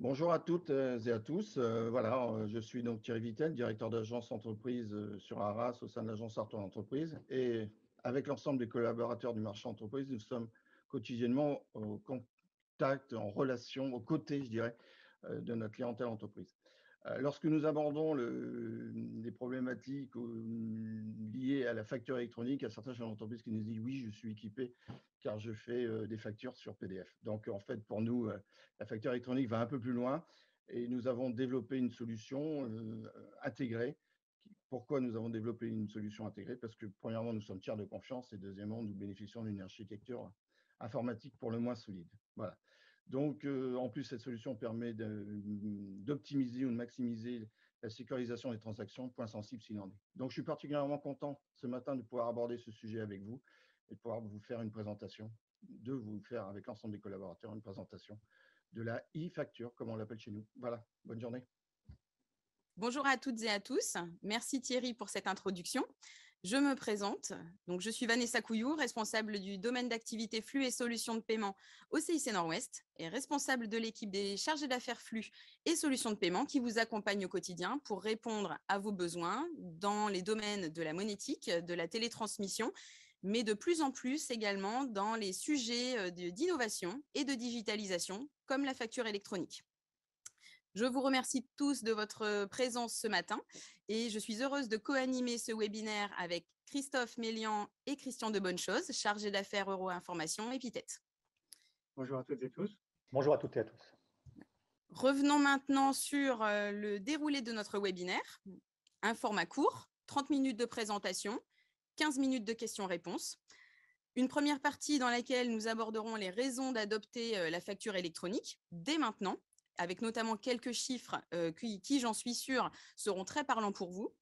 Bonjour à toutes et à tous. Je suis donc Thierry Vittel, directeur d'agence entreprise sur Arras au sein de l'agence Artois Entreprise. Et avec l'ensemble des collaborateurs du marché entreprise, nous sommes quotidiennement au contact, en relation, aux côtés, je dirais, de notre clientèle entreprise. Lorsque nous abordons les problématiques liées à la facture électronique, il y a certains chefs d'entreprise qui nous disent oui, je suis équipé car je fais des factures sur PDF. Donc en fait, pour nous, la facture électronique va un peu plus loin et nous avons développé une solution intégrée. Pourquoi nous avons développé une solution intégrée? Parce que premièrement, nous sommes tiers de confiance et deuxièmement, nous bénéficions d'une architecture informatique pour le moins solide. Voilà. Donc, en plus, cette solution permet d'optimiser ou de maximiser la sécurisation des transactions, point sensible s'il en est. Donc, je suis particulièrement content ce matin de pouvoir aborder ce sujet avec vous et de pouvoir vous faire une présentation, de vous faire avec l'ensemble des collaborateurs une présentation de la e-facture, comme on l'appelle chez nous. Voilà, bonne journée. Bonjour à toutes et à tous. Merci Thierry pour cette introduction. Je me présente. Donc, je suis Vanessa Couillou, responsable du domaine d'activité flux et solutions de paiement au CIC Nord-Ouest et responsable de l'équipe des chargés d'affaires flux et solutions de paiement qui vous accompagne au quotidien pour répondre à vos besoins dans les domaines de la monétique, de la télétransmission, mais de plus en plus également dans les sujets d'innovation et de digitalisation comme la facture électronique. Je vous remercie tous de votre présence ce matin et je suis heureuse de co-animer ce webinaire avec Christophe Mélian et Christian de Bonnechose, chargés d'affaires Euro-Information Epithet. Bonjour à toutes et tous. Bonjour à toutes et à tous. Revenons maintenant sur le déroulé de notre webinaire. Un format court, 30 minutes de présentation, 15 minutes de questions-réponses. Une première partie dans laquelle nous aborderons les raisons d'adopter la facture électronique dès maintenant, avec notamment quelques chiffres qui, j'en suis sûre, seront très parlants pour vous.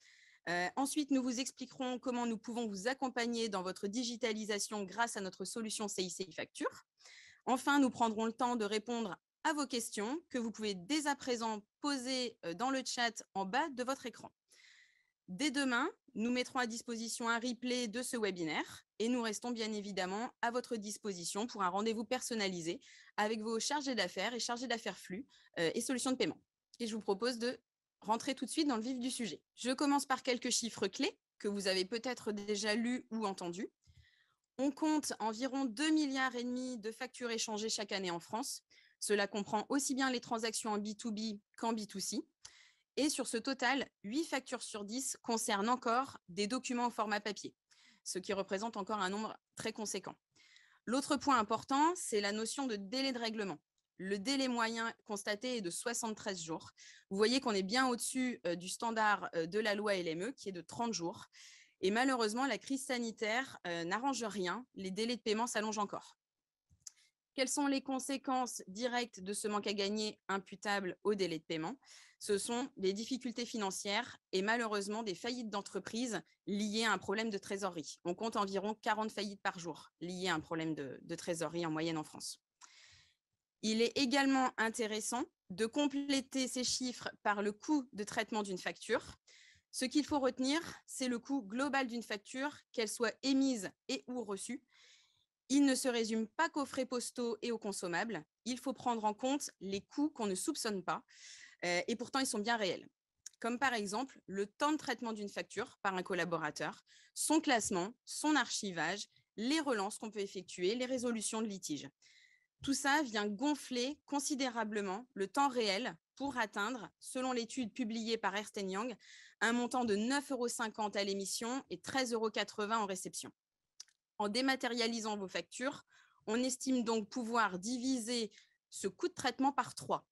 Ensuite, nous vous expliquerons comment nous pouvons vous accompagner dans votre digitalisation grâce à notre solution CIC Facture. Enfin, nous prendrons le temps de répondre à vos questions que vous pouvez dès à présent poser dans le chat en bas de votre écran. Dès demain, nous mettrons à disposition un replay de ce webinaire et nous restons bien évidemment à votre disposition pour un rendez-vous personnalisé avec vos chargés d'affaires et chargés d'affaires flux et solutions de paiement. Et je vous propose de rentrer tout de suite dans le vif du sujet. Je commence par quelques chiffres clés que vous avez peut-être déjà lus ou entendus. On compte environ 2,5 milliards de factures échangées chaque année en France. Cela comprend aussi bien les transactions en B2B qu'en B2C. Et sur ce total, 8 factures sur 10 concernent encore des documents au format papier, ce qui représente encore un nombre très conséquent. L'autre point important, c'est la notion de délai de règlement. Le délai moyen constaté est de 73 jours. Vous voyez qu'on est bien au-dessus du standard de la loi LME, qui est de 30 jours. Et malheureusement, la crise sanitaire n'arrange rien. Les délais de paiement s'allongent encore. Quelles sont les conséquences directes de ce manque à gagner imputable au délai de paiement? Ce sont des difficultés financières et malheureusement des faillites d'entreprises liées à un problème de trésorerie. On compte environ 40 faillites par jour liées à un problème de trésorerie en moyenne en France. Il est également intéressant de compléter ces chiffres par le coût de traitement d'une facture. Ce qu'il faut retenir, c'est le coût global d'une facture, qu'elle soit émise et ou reçue. Il ne se résume pas qu'aux frais postaux et aux consommables. Il faut prendre en compte les coûts qu'on ne soupçonne pas et pourtant ils sont bien réels. Comme par exemple le temps de traitement d'une facture par un collaborateur, son classement, son archivage, les relances qu'on peut effectuer, les résolutions de litiges. Tout ça vient gonfler considérablement le temps réel pour atteindre, selon l'étude publiée par Ernst & Young, un montant de 9,50 € à l'émission et 13,80 € en réception. En dématérialisant vos factures, on estime donc pouvoir diviser ce coût de traitement par 3,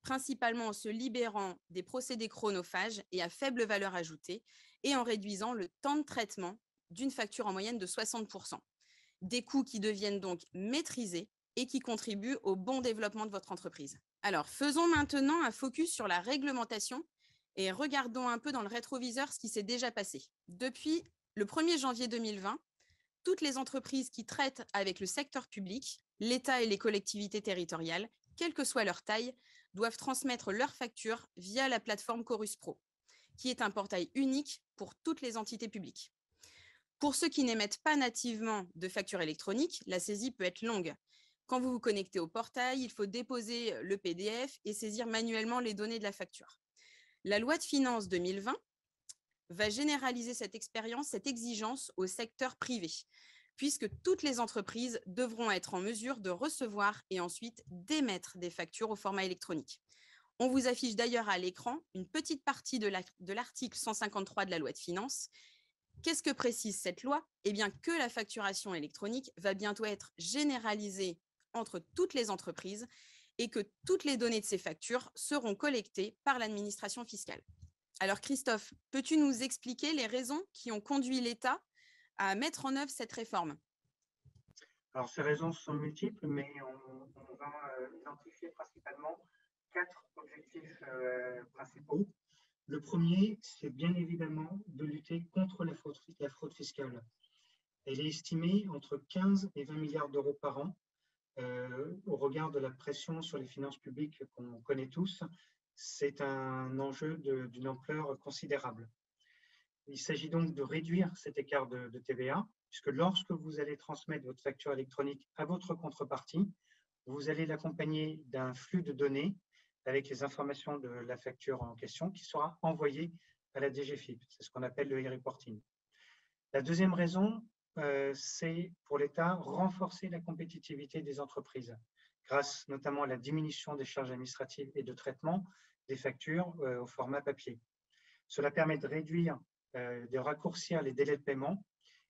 principalement en se libérant des procédés chronophages et à faible valeur ajoutée et en réduisant le temps de traitement d'une facture en moyenne de 60%. Des coûts qui deviennent donc maîtrisés et qui contribuent au bon développement de votre entreprise. Alors, faisons maintenant un focus sur la réglementation et regardons un peu dans le rétroviseur ce qui s'est déjà passé. Depuis le 1er janvier 2020, toutes les entreprises qui traitent avec le secteur public, l'État et les collectivités territoriales, quelle que soit leur taille, doivent transmettre leurs factures via la plateforme Chorus Pro, qui est un portail unique pour toutes les entités publiques. Pour ceux qui n'émettent pas nativement de facture électronique, la saisie peut être longue. Quand vous vous connectez au portail, il faut déposer le PDF et saisir manuellement les données de la facture. La loi de finances 2020 va généraliser cette expérience, cette exigence au secteur privé, puisque toutes les entreprises devront être en mesure de recevoir et ensuite d'émettre des factures au format électronique. On vous affiche d'ailleurs à l'écran une petite partie de l'article 153 de la loi de finances. Qu'est-ce que précise cette loi? Eh bien, que la facturation électronique va bientôt être généralisée entre toutes les entreprises et que toutes les données de ces factures seront collectées par l'administration fiscale. Alors Christophe, peux-tu nous expliquer les raisons qui ont conduit l'État à mettre en œuvre cette réforme? Alors, ces raisons sont multiples, mais on va identifier principalement 4 objectifs principaux. Le premier, c'est bien évidemment de lutter contre la fraude fiscale. Elle est estimée entre 15 et 20 milliards d'euros par an. Au regard de la pression sur les finances publiques qu'on connaît tous, c'est un enjeu d'une ampleur considérable. Il s'agit donc de réduire cet écart de TVA, puisque lorsque vous allez transmettre votre facture électronique à votre contrepartie, vous allez l'accompagner d'un flux de données avec les informations de la facture en question qui sera envoyé à la DGFiP. C'est ce qu'on appelle le e-reporting. La deuxième raison, c'est pour l'État renforcer la compétitivité des entreprises grâce notamment à la diminution des charges administratives et de traitement des factures au format papier. Cela permet de réduire, de raccourcir les délais de paiement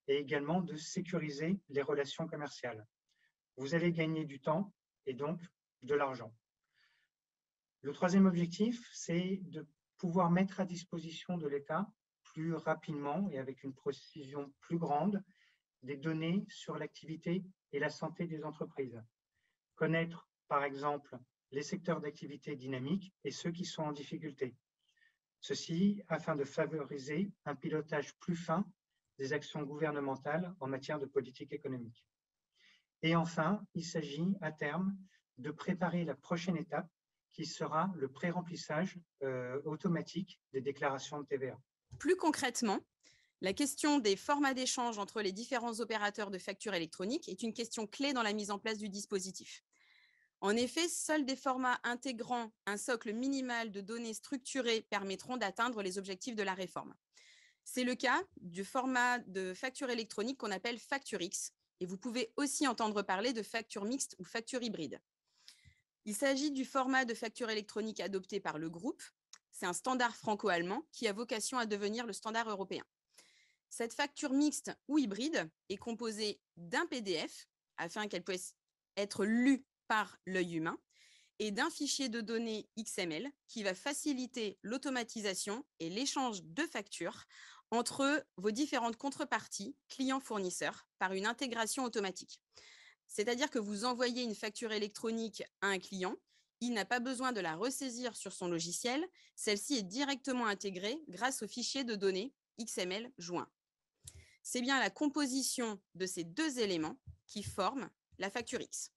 et également de sécuriser les relations commerciales. Vous allez gagner du temps et donc de l'argent. Le troisième objectif, c'est de pouvoir mettre à disposition de l'État plus rapidement et avec une précision plus grande des données sur l'activité et la santé des entreprises. Connaître, par exemple, les secteurs d'activité dynamiques et ceux qui sont en difficulté. Ceci afin de favoriser un pilotage plus fin des actions gouvernementales en matière de politique économique. Et enfin, il s'agit à terme de préparer la prochaine étape qui sera le pré-remplissage automatique des déclarations de TVA. Plus concrètement, la question des formats d'échange entre les différents opérateurs de factures électroniques est une question clé dans la mise en place du dispositif. En effet, seuls des formats intégrant un socle minimal de données structurées permettront d'atteindre les objectifs de la réforme. C'est le cas du format de facture électronique qu'on appelle FactureX, et vous pouvez aussi entendre parler de facture mixte ou facture hybride. Il s'agit du format de facture électronique adopté par le groupe. C'est un standard franco-allemand qui a vocation à devenir le standard européen. Cette facture mixte ou hybride est composée d'un PDF afin qu'elle puisse être lue par l'œil humain et d'un fichier de données XML qui va faciliter l'automatisation et l'échange de factures entre vos différentes contreparties, clients-fournisseurs, par une intégration automatique. C'est-à-dire que vous envoyez une facture électronique à un client, il n'a pas besoin de la ressaisir sur son logiciel, celle-ci est directement intégrée grâce au fichier de données XML joint. C'est bien la composition de ces deux éléments qui forment la facture X.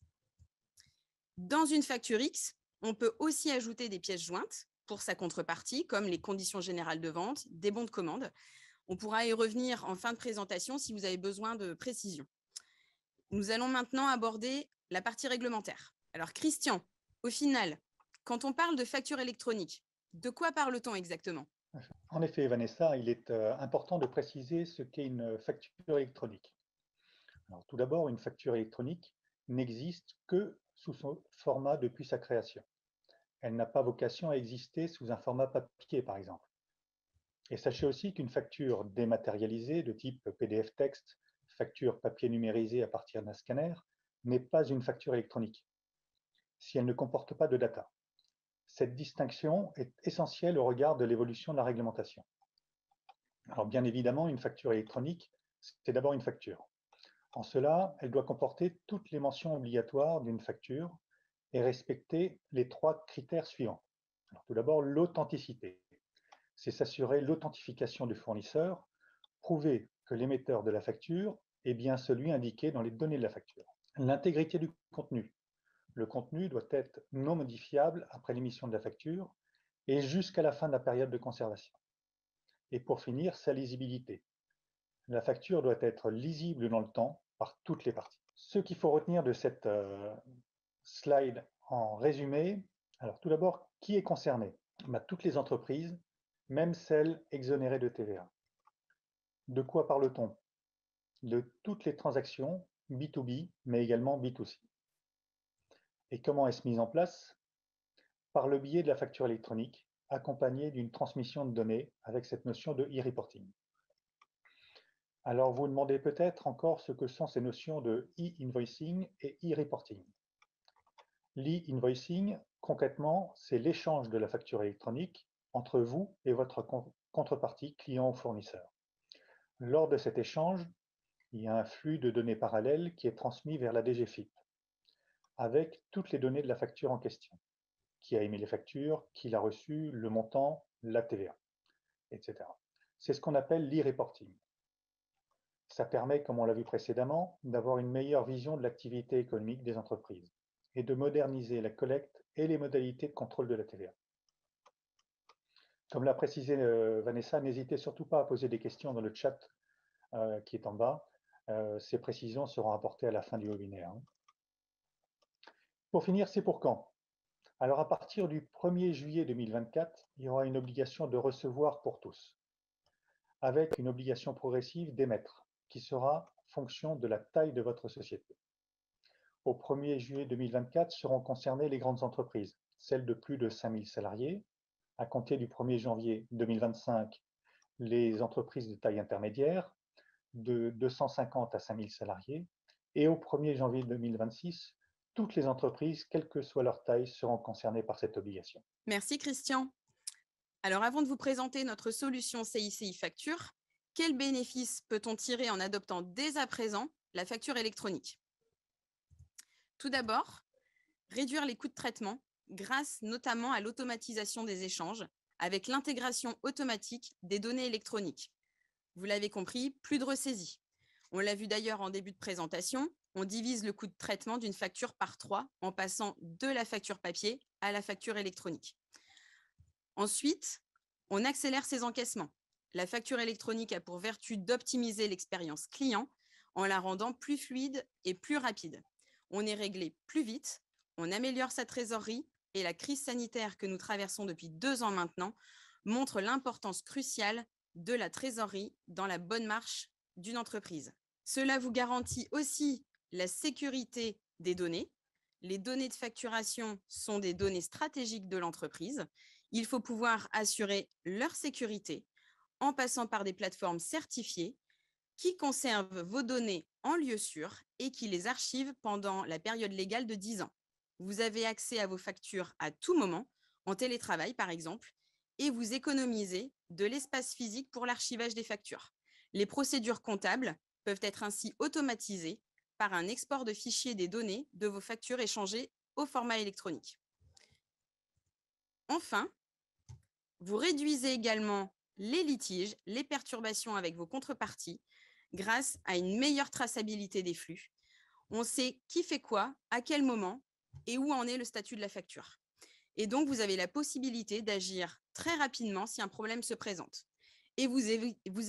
Dans une facture X, on peut aussi ajouter des pièces jointes pour sa contrepartie, comme les conditions générales de vente, des bons de commande. On pourra y revenir en fin de présentation si vous avez besoin de précision. Nous allons maintenant aborder la partie réglementaire. Alors Christian, au final, quand on parle de facture électronique, de quoi parle-t-on exactement? En effet, Vanessa, il est important de préciser ce qu'est une facture électronique. Alors, tout d'abord, une facture électronique n'existe que sous son format depuis sa création. Elle n'a pas vocation à exister sous un format papier, par exemple. Et sachez aussi qu'une facture dématérialisée de type PDF texte, facture papier numérisé à partir d'un scanner, n'est pas une facture électronique, si elle ne comporte pas de data. Cette distinction est essentielle au regard de l'évolution de la réglementation. Alors bien évidemment, une facture électronique, c'est d'abord une facture. En cela, elle doit comporter toutes les mentions obligatoires d'une facture et respecter les 3 critères suivants. Alors, tout d'abord, l'authenticité. C'est s'assurer l'authentification du fournisseur, prouver que l'émetteur de la facture est bien celui indiqué dans les données de la facture. L'intégrité du contenu. Le contenu doit être non modifiable après l'émission de la facture et jusqu'à la fin de la période de conservation. Et pour finir, sa lisibilité. La facture doit être lisible dans le temps par toutes les parties. Ce qu'il faut retenir de cette slide en résumé, alors tout d'abord, qui est concerné? Toutes les entreprises, même celles exonérées de TVA. De quoi parle-t-on? De toutes les transactions B2B, mais également B2C. Et comment est-ce mis en place? Par le biais de la facture électronique, accompagnée d'une transmission de données avec cette notion de e-reporting. Alors, vous demandez peut-être encore ce que sont ces notions de e-invoicing et e-reporting. L'e-invoicing, concrètement, c'est l'échange de la facture électronique entre vous et votre contrepartie client ou fournisseur. Lors de cet échange, il y a un flux de données parallèles qui est transmis vers la DGFiP, avec toutes les données de la facture en question. Qui a émis les factures, qui l'a reçu, le montant, la TVA, etc. C'est ce qu'on appelle l'e-reporting. Ça permet, comme on l'a vu précédemment, d'avoir une meilleure vision de l'activité économique des entreprises et de moderniser la collecte et les modalités de contrôle de la TVA. Comme l'a précisé Vanessa, n'hésitez surtout pas à poser des questions dans le chat qui est en bas. Ces précisions seront apportées à la fin du webinaire. Pour finir, c'est pour quand? Alors, à partir du 1er juillet 2024, il y aura une obligation de recevoir pour tous, avec une obligation progressive d'émettre, qui sera fonction de la taille de votre société. Au 1er juillet 2024 seront concernées les grandes entreprises, celles de plus de 5000 salariés. À compter du 1er janvier 2025, les entreprises de taille intermédiaire, de 250 à 5000 salariés. Et au 1er janvier 2026, toutes les entreprises, quelle que soit leur taille, seront concernées par cette obligation. Merci Christian. Alors avant de vous présenter notre solution CICI Facture, quels bénéfices peut-on tirer en adoptant dès à présent la facture électronique? Tout d'abord, réduire les coûts de traitement grâce notamment à l'automatisation des échanges avec l'intégration automatique des données électroniques. Vous l'avez compris, plus de ressaisie. On l'a vu d'ailleurs en début de présentation, on divise le coût de traitement d'une facture par 3 en passant de la facture papier à la facture électronique. Ensuite, on accélère ses encaissements. La facture électronique a pour vertu d'optimiser l'expérience client en la rendant plus fluide et plus rapide. On est réglé plus vite, on améliore sa trésorerie et la crise sanitaire que nous traversons depuis 2 ans maintenant montre l'importance cruciale de la trésorerie dans la bonne marche d'une entreprise. Cela vous garantit aussi la sécurité des données. Les données de facturation sont des données stratégiques de l'entreprise. Il faut pouvoir assurer leur sécurité en passant par des plateformes certifiées qui conservent vos données en lieu sûr et qui les archivent pendant la période légale de 10 ans. Vous avez accès à vos factures à tout moment, en télétravail par exemple, et vous économisez de l'espace physique pour l'archivage des factures. Les procédures comptables peuvent être ainsi automatisées par un export de fichiers des données de vos factures échangées au format électronique. Enfin, vous réduisez également les litiges, les perturbations avec vos contreparties grâce à une meilleure traçabilité des flux. On sait qui fait quoi, à quel moment et où en est le statut de la facture. Et donc, vous avez la possibilité d'agir très rapidement si un problème se présente. Et vous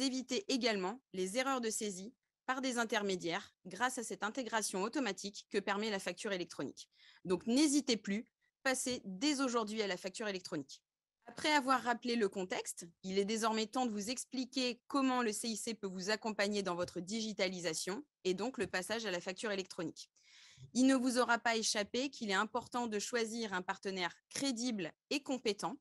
évitez également les erreurs de saisie par des intermédiaires grâce à cette intégration automatique que permet la facture électronique. Donc, n'hésitez plus, passez dès aujourd'hui à la facture électronique. Après avoir rappelé le contexte, il est désormais temps de vous expliquer comment le CIC peut vous accompagner dans votre digitalisation et donc le passage à la facture électronique. Il ne vous aura pas échappé qu'il est important de choisir un partenaire crédible et compétent.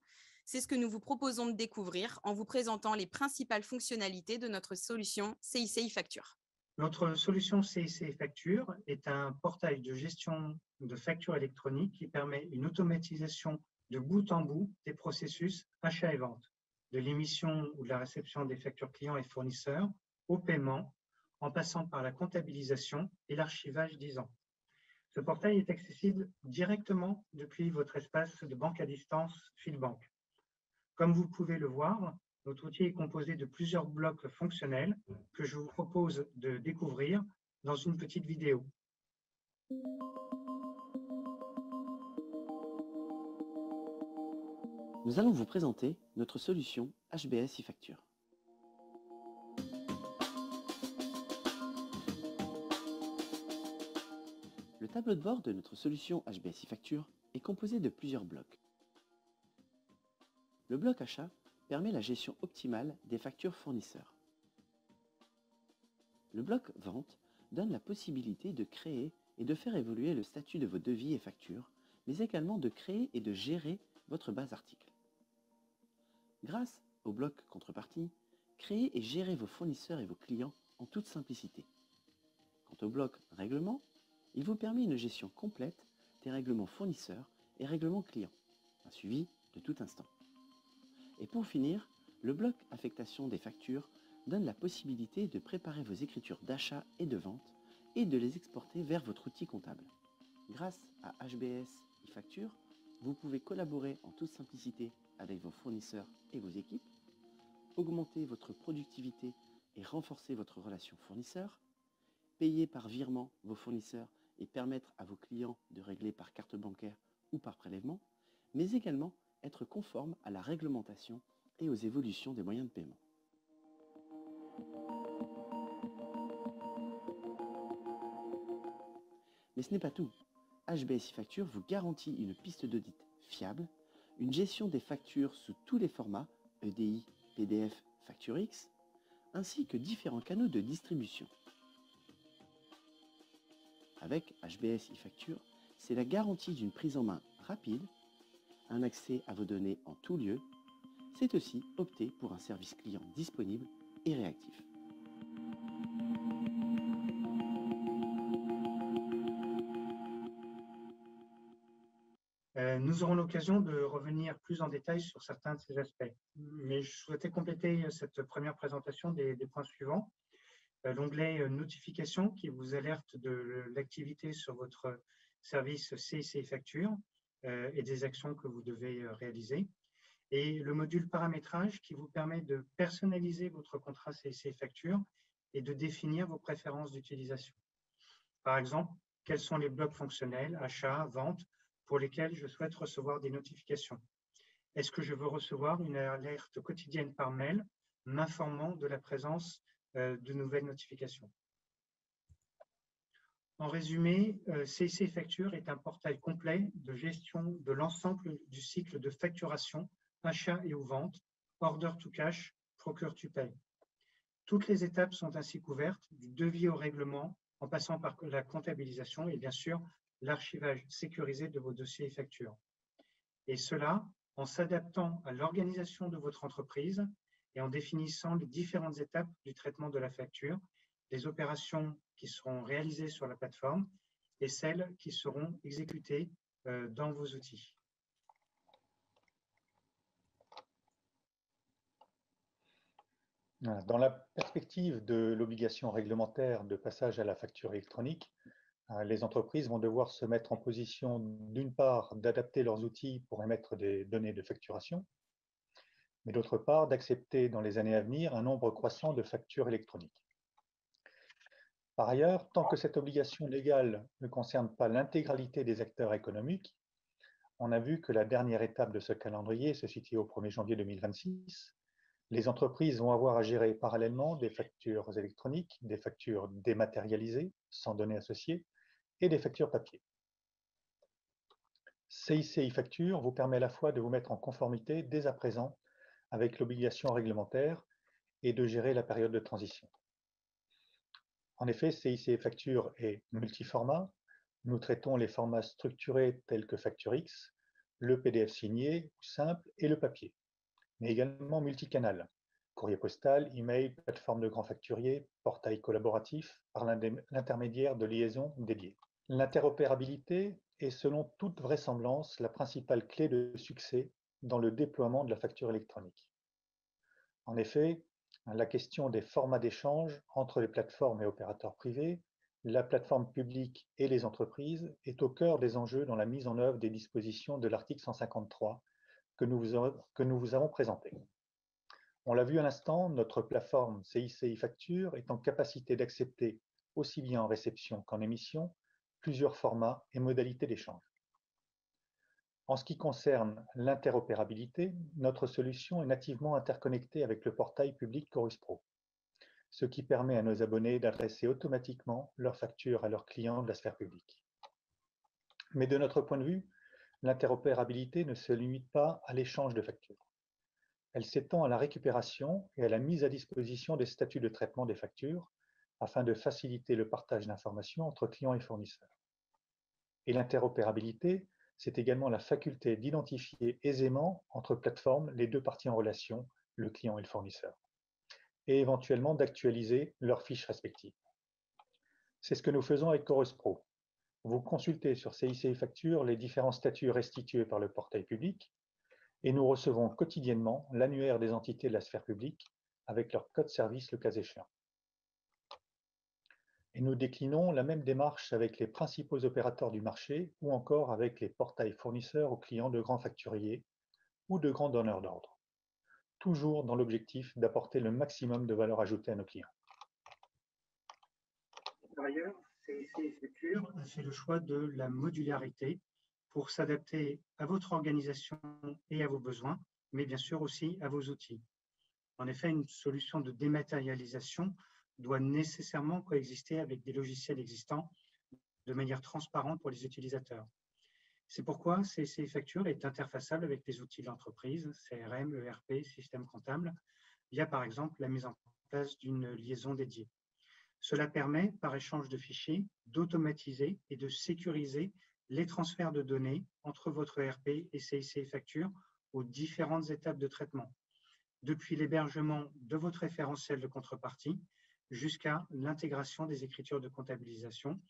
C'est ce que nous vous proposons de découvrir en vous présentant les principales fonctionnalités de notre solution CICI Facture. Notre solution CICI Facture est un portail de gestion de factures électroniques qui permet une automatisation de bout en bout des processus achat et vente, de l'émission ou de la réception des factures clients et fournisseurs au paiement, en passant par la comptabilisation et l'archivage 10 ans. Ce portail est accessible directement depuis votre espace de banque à distance Fitbank. Comme vous pouvez le voir, notre outil est composé de plusieurs blocs fonctionnels que je vous propose de découvrir dans une petite vidéo. Nous allons vous présenter notre solution HBS e-Facture. Le tableau de bord de notre solution HBS e-Facture est composé de plusieurs blocs. Le bloc achat permet la gestion optimale des factures fournisseurs. Le bloc vente donne la possibilité de créer et de faire évoluer le statut de vos devis et factures, mais également de créer et de gérer votre base article. Grâce au bloc contrepartie, créez et gérez vos fournisseurs et vos clients en toute simplicité. Quant au bloc règlement, il vous permet une gestion complète des règlements fournisseurs et règlements clients, un suivi de tout instant. Et pour finir, le bloc affectation des factures donne la possibilité de préparer vos écritures d'achat et de vente et de les exporter vers votre outil comptable. Grâce à HBS e-Facture, vous pouvez collaborer en toute simplicité avec vos fournisseurs et vos équipes, augmenter votre productivité et renforcer votre relation fournisseur, payer par virement vos fournisseurs et permettre à vos clients de régler par carte bancaire ou par prélèvement, mais également être conforme à la réglementation et aux évolutions des moyens de paiement. Mais ce n'est pas tout. HBS e-Facture vous garantit une piste d'audit fiable, une gestion des factures sous tous les formats, EDI, PDF, FactureX, ainsi que différents canaux de distribution. Avec HBS e-Facture, c'est la garantie d'une prise en main rapide, un accès à vos données en tout lieu, c'est aussi opter pour un service client disponible et réactif. Nous aurons l'occasion de revenir plus en détail sur certains de ces aspects. Mais je souhaitais compléter cette première présentation des points suivants. L'onglet notification qui vous alerte de l'activité sur votre service CIC e-Facture et des actions que vous devez réaliser. Et le module paramétrage qui vous permet de personnaliser votre contrat CIC e-Facture et de définir vos préférences d'utilisation. Par exemple, quels sont les blocs fonctionnels, achats, ventes, pour lesquels je souhaite recevoir des notifications. Est-ce que je veux recevoir une alerte quotidienne par mail m'informant de la présence de nouvelles notifications? En résumé, CIC e-Facture est un portail complet de gestion de l'ensemble du cycle de facturation, achat et ou vente, order to cash, procure to pay. Toutes les étapes sont ainsi couvertes, du devis au règlement, en passant par la comptabilisation et bien sûr l'archivage sécurisé de vos dossiers et factures. Et cela en s'adaptant à l'organisation de votre entreprise et en définissant les différentes étapes du traitement de la facture, les opérations qui seront réalisées sur la plateforme et celles qui seront exécutées dans vos outils. Dans la perspective de l'obligation réglementaire de passage à la facture électronique, les entreprises vont devoir se mettre en position, d'une part, d'adapter leurs outils pour émettre des données de facturation, mais d'autre part, d'accepter dans les années à venir un nombre croissant de factures électroniques. Par ailleurs, tant que cette obligation légale ne concerne pas l'intégralité des acteurs économiques, on a vu que la dernière étape de ce calendrier se situe au 1er janvier 2026. Les entreprises vont avoir à gérer parallèlement des factures électroniques, des factures dématérialisées, sans données associées, et des factures papier. CIC e-Facture vous permet à la fois de vous mettre en conformité dès à présent avec l'obligation réglementaire et de gérer la période de transition. En effet, CIC e-Facture est multiformat. Nous traitons les formats structurés tels que FactureX, le PDF signé ou simple et le papier, mais également multicanal, courrier postal, email, plateforme de grands facturiers, portail collaboratif par l'intermédiaire de liaisons dédiées. L'interopérabilité est selon toute vraisemblance la principale clé de succès dans le déploiement de la facture électronique. En effet, la question des formats d'échange entre les plateformes et opérateurs privés, la plateforme publique et les entreprises est au cœur des enjeux dans la mise en œuvre des dispositions de l'article 153 que nous vous avons présenté. On l'a vu à l'instant, notre plateforme CIC e-Facture est en capacité d'accepter, aussi bien en réception qu'en émission, plusieurs formats et modalités d'échange. En ce qui concerne l'interopérabilité, notre solution est nativement interconnectée avec le portail public Chorus Pro, ce qui permet à nos abonnés d'adresser automatiquement leurs factures à leurs clients de la sphère publique. Mais de notre point de vue, l'interopérabilité ne se limite pas à l'échange de factures. Elle s'étend à la récupération et à la mise à disposition des statuts de traitement des factures afin de faciliter le partage d'informations entre clients et fournisseurs. Et l'interopérabilité, c'est également la faculté d'identifier aisément entre plateformes les deux parties en relation, le client et le fournisseur, et éventuellement d'actualiser leurs fiches respectives. C'est ce que nous faisons avec Chorus Pro. Vous consultez sur CICI Facture les différents statuts restitués par le portail public et nous recevons quotidiennement l'annuaire des entités de la sphère publique avec leur code service le cas échéant. Et nous déclinons la même démarche avec les principaux opérateurs du marché ou encore avec les portails fournisseurs aux clients de grands facturiers ou de grands donneurs d'ordre, toujours dans l'objectif d'apporter le maximum de valeur ajoutée à nos clients. Par ailleurs, CICI Facture a fait le choix de la modularité pour s'adapter à votre organisation et à vos besoins, mais bien sûr aussi à vos outils. En effet, une solution de dématérialisation doit nécessairement coexister avec des logiciels existants de manière transparente pour les utilisateurs. C'est pourquoi CICI Facture est interfaçable avec les outils de l'entreprise, CRM, ERP, système comptable, via par exemple la mise en place d'une liaison dédiée. Cela permet, par échange de fichiers, d'automatiser et de sécuriser les transferts de données entre votre ERP et CICI Facture aux différentes étapes de traitement, depuis l'hébergement de votre référentiel de contrepartie jusqu'à l'intégration des écritures de comptabilisation,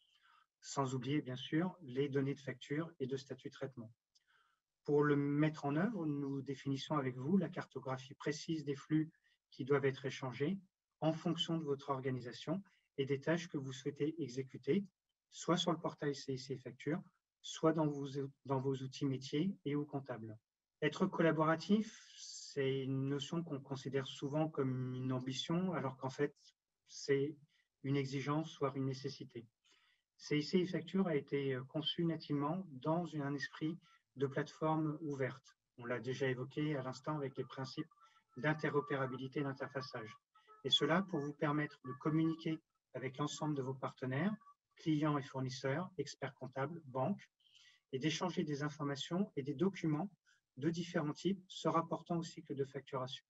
sans oublier bien sûr les données de facture et de statut de traitement. Pour le mettre en œuvre, nous définissons avec vous la cartographie précise des flux qui doivent être échangés en fonction de votre organisation et des tâches que vous souhaitez exécuter, soit sur le portail CICI Facture, soit dans vos outils métiers et ou comptables. Être collaboratif, c'est une notion qu'on considère souvent comme une ambition, alors qu'en fait, c'est une exigence, voire une nécessité. CICI Facture a été conçu nativement dans un esprit de plateforme ouverte. On l'a déjà évoqué à l'instant avec les principes d'interopérabilité et d'interfaçage. Et cela pour vous permettre de communiquer avec l'ensemble de vos partenaires, clients et fournisseurs, experts comptables, banques, et d'échanger des informations et des documents de différents types se rapportant au cycle de facturation.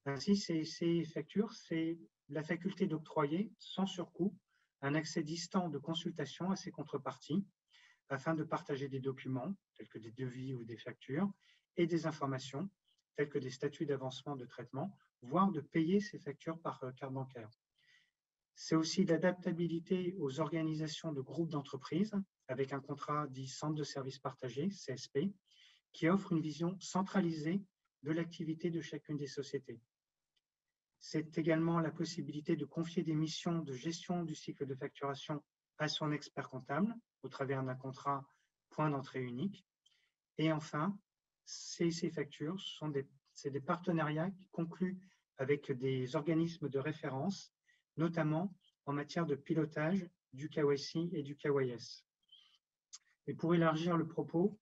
Ainsi, CICI Facture, c'est la faculté d'octroyer, sans surcoût, un accès distant de consultation à ces contreparties afin de partager des documents, tels que des devis ou des factures, et des informations, telles que des statuts d'avancement de traitement, voire de payer ces factures par carte bancaire. C'est aussi l'adaptabilité aux organisations de groupes d'entreprises, avec un contrat dit Centre de services partagés, CSP, qui offre une vision centralisée de l'activité de chacune des sociétés. C'est également la possibilité de confier des missions de gestion du cycle de facturation à son expert comptable au travers d'un contrat point d'entrée unique. Et enfin, CICI Facture, c'est des partenariats conclus avec des organismes de référence, notamment en matière de pilotage du KYC et du KYS. Et pour élargir le propos,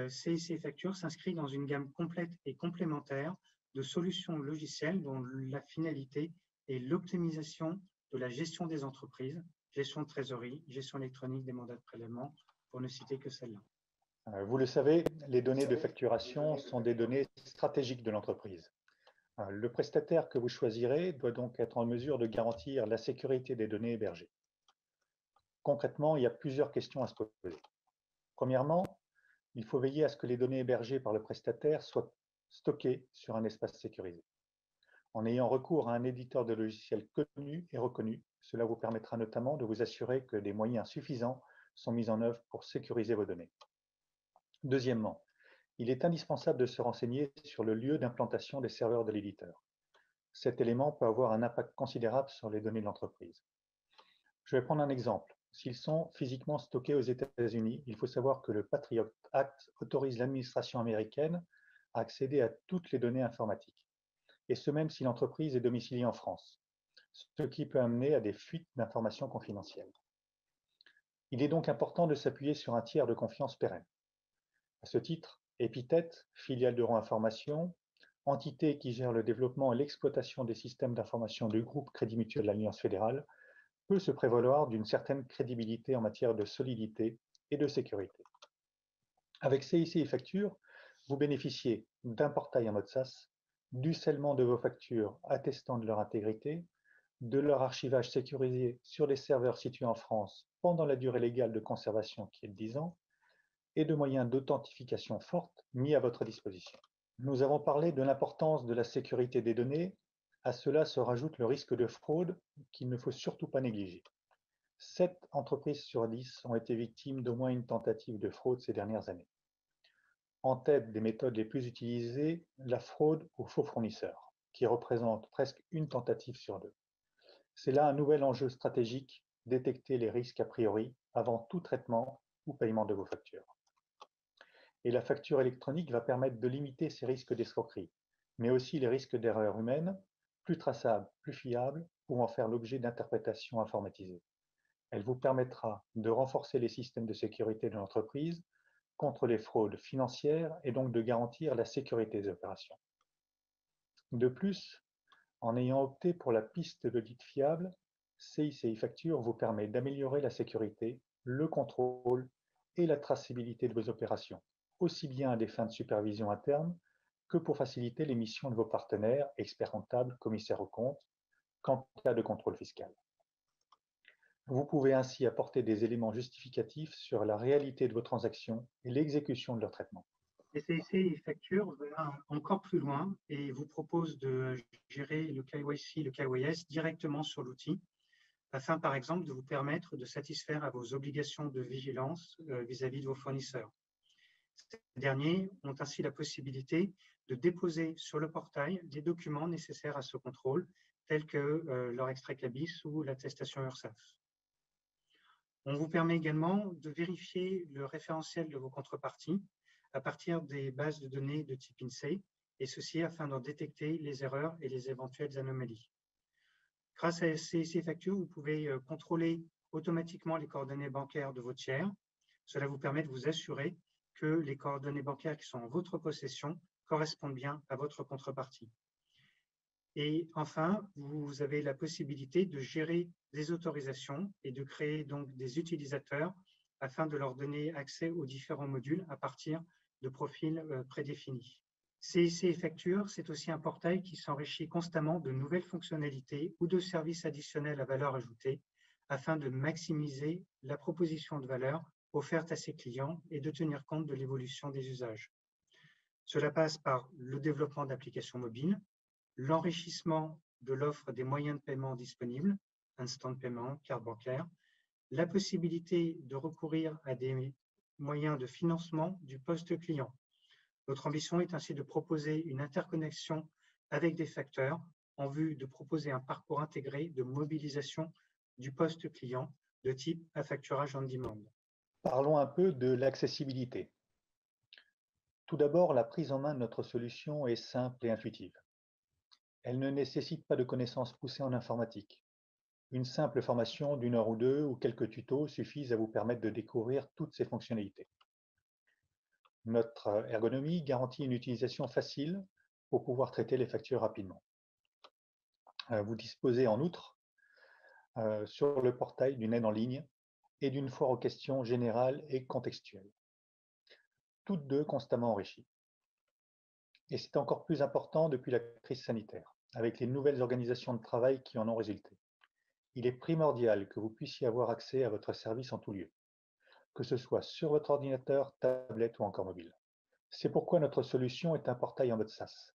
CICI Facture s'inscrit dans une gamme complète et complémentaire de solutions logicielles dont la finalité est l'optimisation de la gestion des entreprises, gestion de trésorerie, gestion électronique des mandats de prélèvement, pour ne citer que celle-là. Vous le savez, les données de facturation sont des données stratégiques de l'entreprise. Le prestataire que vous choisirez doit donc être en mesure de garantir la sécurité des données hébergées. Concrètement, il y a plusieurs questions à se poser. Premièrement, il faut veiller à ce que les données hébergées par le prestataire soient stockées sur un espace sécurisé. En ayant recours à un éditeur de logiciels connu et reconnu, cela vous permettra notamment de vous assurer que des moyens suffisants sont mis en œuvre pour sécuriser vos données. Deuxièmement, il est indispensable de se renseigner sur le lieu d'implantation des serveurs de l'éditeur. Cet élément peut avoir un impact considérable sur les données de l'entreprise. Je vais prendre un exemple. S'ils sont physiquement stockés aux États-Unis, il faut savoir que le Patriot Act autorise l'administration américaine à accéder à toutes les données informatiques, et ce même si l'entreprise est domiciliée en France, ce qui peut amener à des fuites d'informations confidentielles. Il est donc important de s'appuyer sur un tiers de confiance pérenne. À ce titre, Epithet, filiale d'Euro Information, entité qui gère le développement et l'exploitation des systèmes d'information du groupe Crédit Mutuel de l'Alliance fédérale, peut se prévaloir d'une certaine crédibilité en matière de solidité et de sécurité. Avec CIC Facture, vous bénéficiez d'un portail en mode SaaS, du scellement de vos factures attestant de leur intégrité, de leur archivage sécurisé sur les serveurs situés en France pendant la durée légale de conservation qui est de 10 ans, et de moyens d'authentification fortes mis à votre disposition. Nous avons parlé de l'importance de la sécurité des données. À cela se rajoute le risque de fraude qu'il ne faut surtout pas négliger. 7 entreprises sur 10 ont été victimes d'au moins une tentative de fraude ces dernières années. En tête des méthodes les plus utilisées, la fraude aux faux fournisseurs, qui représente presque une tentative sur 2. C'est là un nouvel enjeu stratégique, détecter les risques a priori avant tout traitement ou paiement de vos factures. Et la facture électronique va permettre de limiter ces risques d'escroquerie, mais aussi les risques d'erreurs humaines, plus traçables, plus fiables, pouvant faire l'objet d'interprétations informatisées. Elle vous permettra de renforcer les systèmes de sécurité de l'entreprise contre les fraudes financières et donc de garantir la sécurité des opérations. De plus, en ayant opté pour la piste d'audit fiable, CICI Facture vous permet d'améliorer la sécurité, le contrôle et la traçabilité de vos opérations, aussi bien à des fins de supervision interne que pour faciliter les missions de vos partenaires, experts comptables, commissaires aux comptes, qu'en cas de contrôle fiscal. Vous pouvez ainsi apporter des éléments justificatifs sur la réalité de vos transactions et l'exécution de leur traitement. CIC Facture va encore plus loin et vous propose de gérer le KYC, le KYS directement sur l'outil, afin par exemple de vous permettre de satisfaire à vos obligations de vigilance vis-à-vis de vos fournisseurs. Ces derniers ont ainsi la possibilité de déposer sur le portail des documents nécessaires à ce contrôle, tels que leur extrait CABIS ou l'attestation URSSAF. On vous permet également de vérifier le référentiel de vos contreparties à partir des bases de données de type INSEE, et ceci afin d'en détecter les erreurs et les éventuelles anomalies. Grâce à CIC Facture, vous pouvez contrôler automatiquement les coordonnées bancaires de vos tiers. Cela vous permet de vous assurer que les coordonnées bancaires qui sont en votre possession correspondent bien à votre contrepartie. Et enfin, vous avez la possibilité de gérer des autorisations et de créer donc des utilisateurs afin de leur donner accès aux différents modules à partir de profils prédéfinis. CIC Facture, c'est aussi un portail qui s'enrichit constamment de nouvelles fonctionnalités ou de services additionnels à valeur ajoutée afin de maximiser la proposition de valeur offerte à ses clients et de tenir compte de l'évolution des usages. Cela passe par le développement d'applications mobiles, l'enrichissement de l'offre des moyens de paiement disponibles, instant paiement, carte bancaire, la possibilité de recourir à des moyens de financement du poste client. Notre ambition est ainsi de proposer une interconnexion avec des facteurs en vue de proposer un parcours intégré de mobilisation du poste client de type affacturage on demand. Parlons un peu de l'accessibilité. Tout d'abord, la prise en main de notre solution est simple et intuitive. Elle ne nécessite pas de connaissances poussées en informatique. Une simple formation d'1 heure ou 2 ou quelques tutos suffisent à vous permettre de découvrir toutes ces fonctionnalités. Notre ergonomie garantit une utilisation facile pour pouvoir traiter les factures rapidement. Vous disposez en outre sur le portail d'une aide en ligne et d'une foire aux questions générales et contextuelles, toutes deux constamment enrichies. Et c'est encore plus important depuis la crise sanitaire, avec les nouvelles organisations de travail qui en ont résulté. Il est primordial que vous puissiez avoir accès à votre service en tout lieu, que ce soit sur votre ordinateur, tablette ou encore mobile. C'est pourquoi notre solution est un portail en mode SaaS,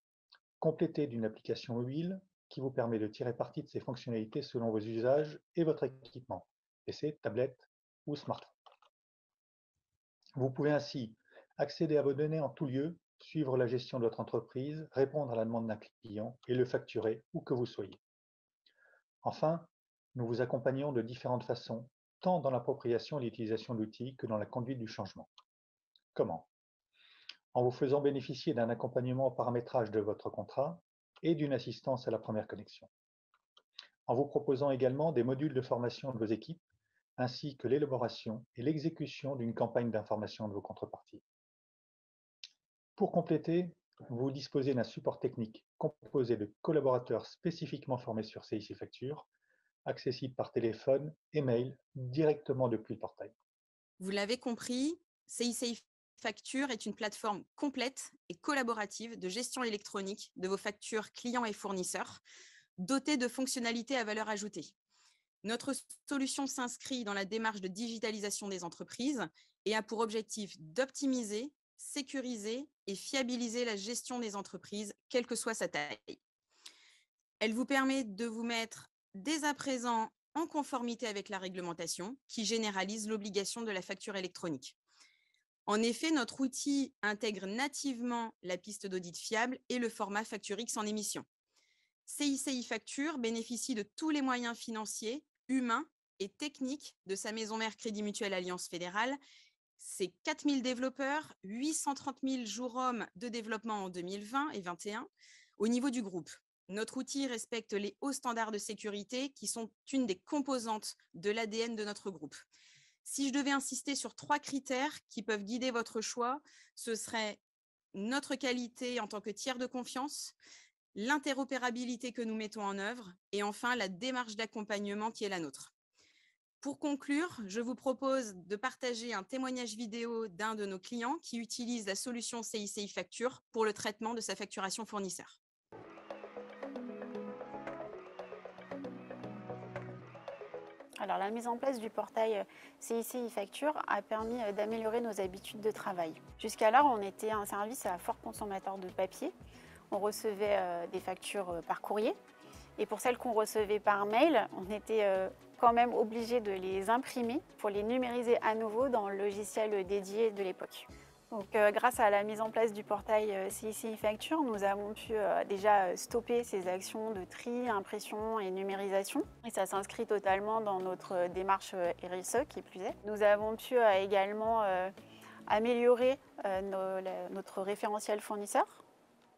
complété d'une application mobile qui vous permet de tirer parti de ces fonctionnalités selon vos usages et votre équipement, PC, tablette ou smartphone. Vous pouvez ainsi accéder à vos données en tout lieu, suivre la gestion de votre entreprise, répondre à la demande d'un client et le facturer où que vous soyez. Enfin, nous vous accompagnons de différentes façons, tant dans l'appropriation et l'utilisation d'outils que dans la conduite du changement. Comment ? En vous faisant bénéficier d'un accompagnement au paramétrage de votre contrat et d'une assistance à la première connexion. En vous proposant également des modules de formation de vos équipes, ainsi que l'élaboration et l'exécution d'une campagne d'information de vos contreparties. Pour compléter, vous disposez d'un support technique composé de collaborateurs spécifiquement formés sur CIC Facture, accessible par téléphone et mail directement depuis le portail. Vous l'avez compris, CICI Facture est une plateforme complète et collaborative de gestion électronique de vos factures clients et fournisseurs, dotée de fonctionnalités à valeur ajoutée. Notre solution s'inscrit dans la démarche de digitalisation des entreprises et a pour objectif d'optimiser, sécuriser et fiabiliser la gestion des entreprises, quelle que soit sa taille. Elle vous permet de vous mettre dès à présent en conformité avec la réglementation qui généralise l'obligation de la facture électronique. En effet, notre outil intègre nativement la piste d'audit fiable et le format FactureX en émission. CICI Facture bénéficie de tous les moyens financiers, humains et techniques de sa maison mère Crédit Mutuel Alliance Fédérale. C'est 4000 développeurs, 830 000 jours hommes de développement en 2020 et 2021 au niveau du groupe. Notre outil respecte les hauts standards de sécurité qui sont une des composantes de l'ADN de notre groupe. Si je devais insister sur 3 critères qui peuvent guider votre choix, ce serait notre qualité en tant que tiers de confiance, l'interopérabilité que nous mettons en œuvre et enfin la démarche d'accompagnement qui est la nôtre. Pour conclure, je vous propose de partager un témoignage vidéo d'un de nos clients qui utilise la solution CICI Facture pour le traitement de sa facturation fournisseur. Alors, la mise en place du portail CICI Facture a permis d'améliorer nos habitudes de travail. Jusqu'alors, on était un service à fort consommateur de papier. On recevait des factures par courrier. Et pour celles qu'on recevait par mail, on était quand même obligé de les imprimer pour les numériser à nouveau dans le logiciel dédié de l'époque. Donc, grâce à la mise en place du portail CICI Facture, nous avons pu déjà stopper ces actions de tri, impression et numérisation. Et ça s'inscrit totalement dans notre démarche RSE qui plus est. Nous avons pu également améliorer notre référentiel fournisseur.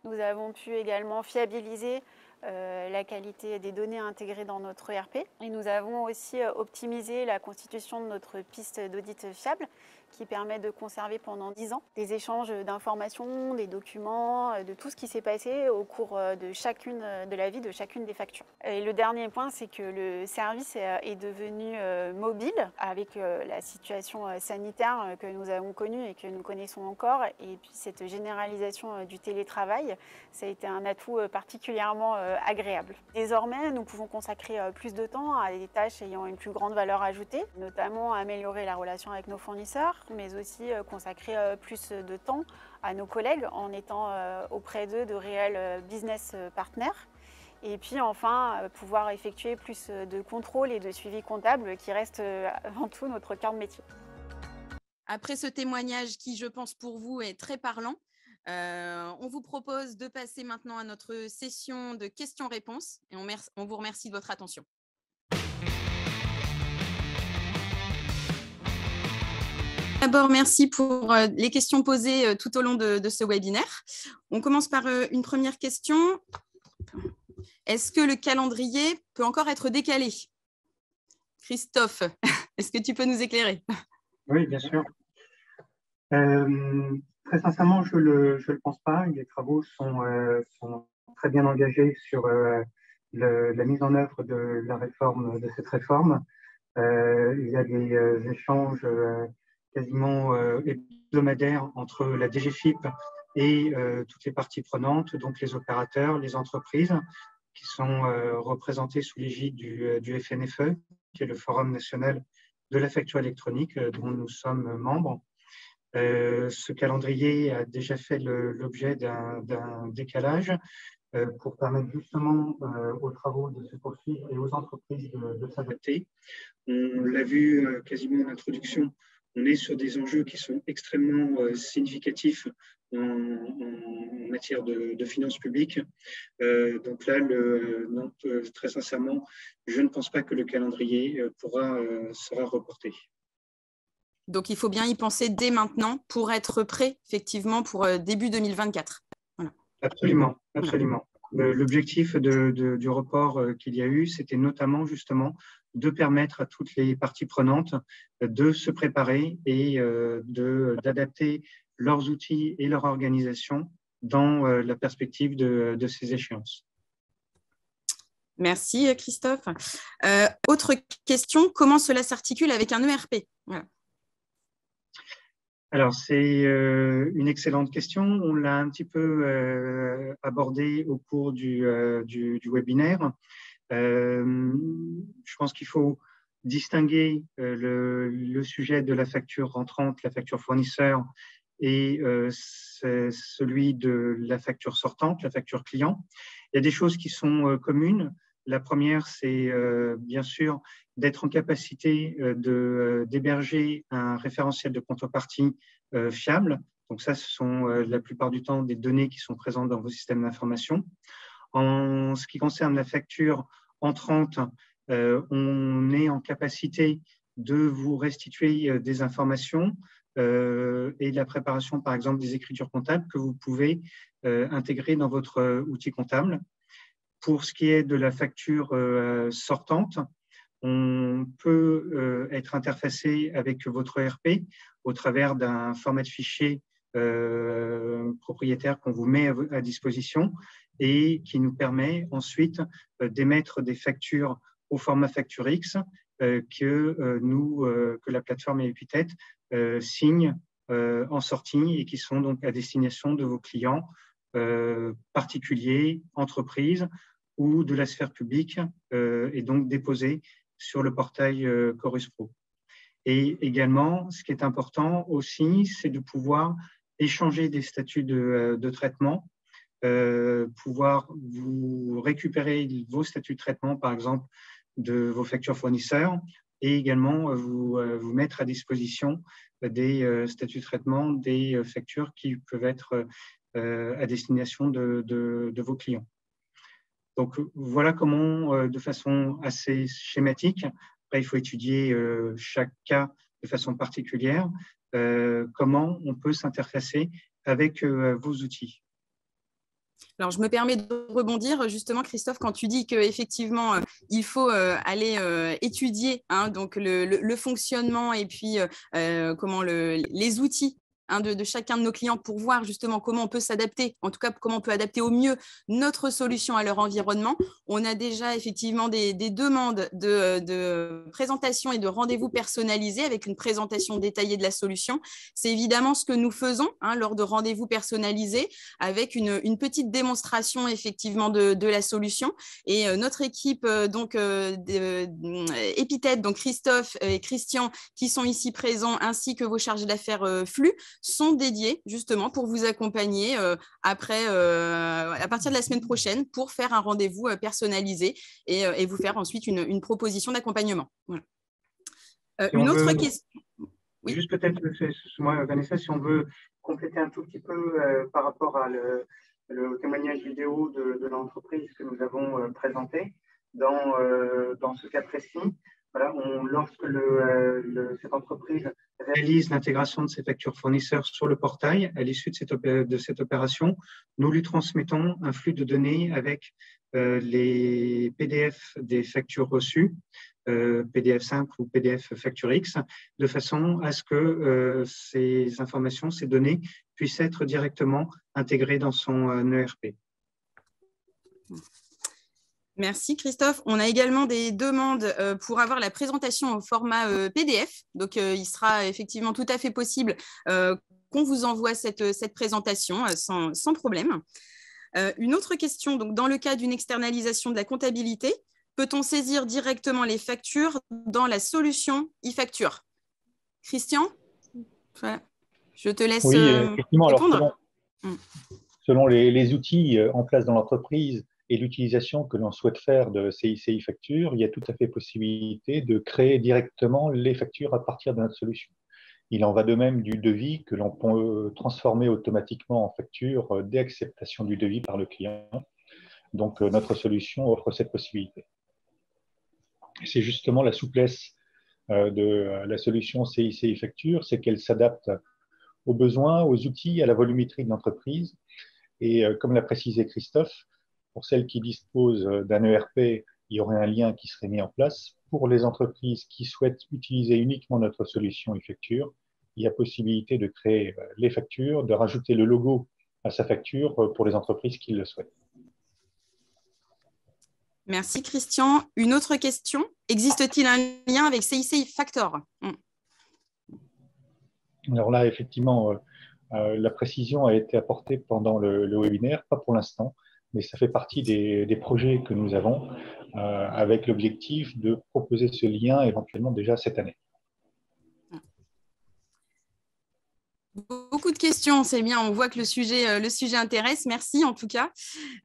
Nous avons pu également fiabiliser la qualité des données intégrées dans notre ERP. Et nous avons aussi optimisé la constitution de notre piste d'audit fiable qui permet de conserver pendant 10 ans des échanges d'informations, des documents, de tout ce qui s'est passé au cours de la vie de chacune des factures. Et le dernier point, c'est que le service est devenu mobile avec la situation sanitaire que nous avons connue et que nous connaissons encore. Et puis cette généralisation du télétravail, ça a été un atout particulièrement agréable. Désormais, nous pouvons consacrer plus de temps à des tâches ayant une plus grande valeur ajoutée, notamment améliorer la relation avec nos fournisseurs, mais aussi consacrer plus de temps à nos collègues en étant auprès d'eux de réels business partners. Et puis enfin, pouvoir effectuer plus de contrôle et de suivi comptable qui reste avant tout notre cœur de métier. Après ce témoignage qui, je pense, pour vous est très parlant, on vous propose de passer maintenant à notre session de questions-réponses et on vous remercie de votre attention. D'abord, merci pour les questions posées tout au long de ce webinaire. On commence par une première question. Est-ce que le calendrier peut encore être décalé? Christophe, est-ce que tu peux nous éclairer? Oui, bien sûr. Très sincèrement, je le pense pas. Les travaux sont très bien engagés sur la mise en œuvre de cette réforme. Il y a des échanges quasiment hebdomadaires entre la DGFiP et toutes les parties prenantes, donc les opérateurs, les entreprises, qui sont représentés sous l'égide du FNFE, qui est le Forum national de la facture électronique, dont nous sommes membres. Ce calendrier a déjà fait l'objet d'un décalage pour permettre justement aux travaux de se poursuivre et aux entreprises de s'adapter. On l'a vu quasiment en introduction, on est sur des enjeux qui sont extrêmement significatifs en matière de finances publiques. Donc là, très sincèrement, je ne pense pas que le calendrier sera reporté. Donc, il faut bien y penser dès maintenant pour être prêt, effectivement, pour début 2024. Voilà. Absolument, absolument. L'objectif du report qu'il y a eu, c'était notamment justement de permettre à toutes les parties prenantes de se préparer et d'adapter leurs outils et leur organisation dans la perspective de ces échéances. Merci Christophe. Autre question, comment cela s'articule avec un ERP? Voilà. Alors, c'est une excellente question. On l'a un petit peu abordé au cours du webinaire. Je pense qu'il faut distinguer le sujet de la facture rentrante, la facture fournisseur, et celui de la facture sortante, la facture client. Il y a des choses qui sont communes. La première, c'est bien sûr d'être en capacité d'héberger un référentiel de contrepartie fiable. Donc ça, ce sont la plupart du temps des données qui sont présentes dans vos systèmes d'information. En ce qui concerne la facture entrante, on est en capacité de vous restituer des informations et de la préparation, par exemple, des écritures comptables que vous pouvez intégrer dans votre outil comptable. Pour ce qui est de la facture sortante, on peut être interfacé avec votre ERP au travers d'un format de fichier propriétaire qu'on vous met à disposition et qui nous permet ensuite d'émettre des factures au format Facture X que la plateforme Epithet signe en sortie et qui sont donc à destination de vos clients particuliers, entreprises ou de la sphère publique et donc déposés sur le portail Chorus Pro. Et également, ce qui est important aussi, c'est de pouvoir échanger des statuts de traitement, pouvoir vous récupérer vos statuts de traitement, par exemple, de vos factures fournisseurs, et également vous mettre à disposition des statuts de traitement, des factures qui peuvent être à destination de vos clients. Donc, voilà comment, de façon assez schématique, après il faut étudier chaque cas de façon particulière, comment on peut s'interfacer avec vos outils. Alors, je me permets de rebondir justement, Christophe, quand tu dis qu'effectivement, il faut aller étudier donc le fonctionnement et puis les outils de chacun de nos clients pour voir justement comment on peut s'adapter, en tout cas comment on peut adapter au mieux notre solution à leur environnement. On a déjà effectivement des demandes de présentation et de rendez-vous personnalisés avec une présentation détaillée de la solution. C'est évidemment ce que nous faisons lors de rendez-vous personnalisés avec une petite démonstration effectivement de la solution. Et notre équipe Epithet, donc Christophe et Christian qui sont ici présents, ainsi que vos chargés d'affaires flux, sont dédiés justement pour vous accompagner à partir de la semaine prochaine pour faire un rendez-vous personnalisé et vous faire ensuite une proposition d'accompagnement. Voilà. Une autre question. Oui. Juste peut-être, moi, Vanessa, si on veut compléter un tout petit peu par rapport à le témoignage vidéo de l'entreprise que nous avons présenté dans ce cas précis. Voilà, lorsque cette entreprise réalise l'intégration de ses factures fournisseurs sur le portail, à l'issue de cette opération, nous lui transmettons un flux de données avec les PDF des factures reçues, PDF simple ou PDF Facture X, de façon à ce que ces informations, ces données, puissent être directement intégrées dans son ERP. Merci Christophe. On a également des demandes pour avoir la présentation au format PDF. Donc, il sera effectivement tout à fait possible qu'on vous envoie cette présentation sans problème. Une autre question, donc, dans le cas d'une externalisation de la comptabilité, peut-on saisir directement les factures dans la solution e-facture? Christian, voilà. Je te laisse effectivement, répondre. Alors, selon les outils en place dans l'entreprise, et l'utilisation que l'on souhaite faire de CICI Facture, il y a tout à fait possibilité de créer directement les factures à partir de notre solution. Il en va de même du devis que l'on peut transformer automatiquement en facture dès acceptation du devis par le client. Donc, notre solution offre cette possibilité. C'est justement la souplesse de la solution CICI Facture, c'est qu'elle s'adapte aux besoins, aux outils, à la volumétrie de l'entreprise. Et comme l'a précisé Christophe, pour celles qui disposent d'un ERP, il y aurait un lien qui serait mis en place. Pour les entreprises qui souhaitent utiliser uniquement notre solution e-facture, il y a possibilité de créer les factures, de rajouter le logo à sa facture pour les entreprises qui le souhaitent. Merci Christian. Une autre question, existe-t-il un lien avec CICI Factor? Alors là, effectivement, la précision a été apportée pendant le webinaire, pas pour l'instant, mais ça fait partie des projets que nous avons avec l'objectif de proposer ce lien éventuellement déjà cette année. Beaucoup de questions, c'est bien, on voit que le sujet intéresse, merci en tout cas.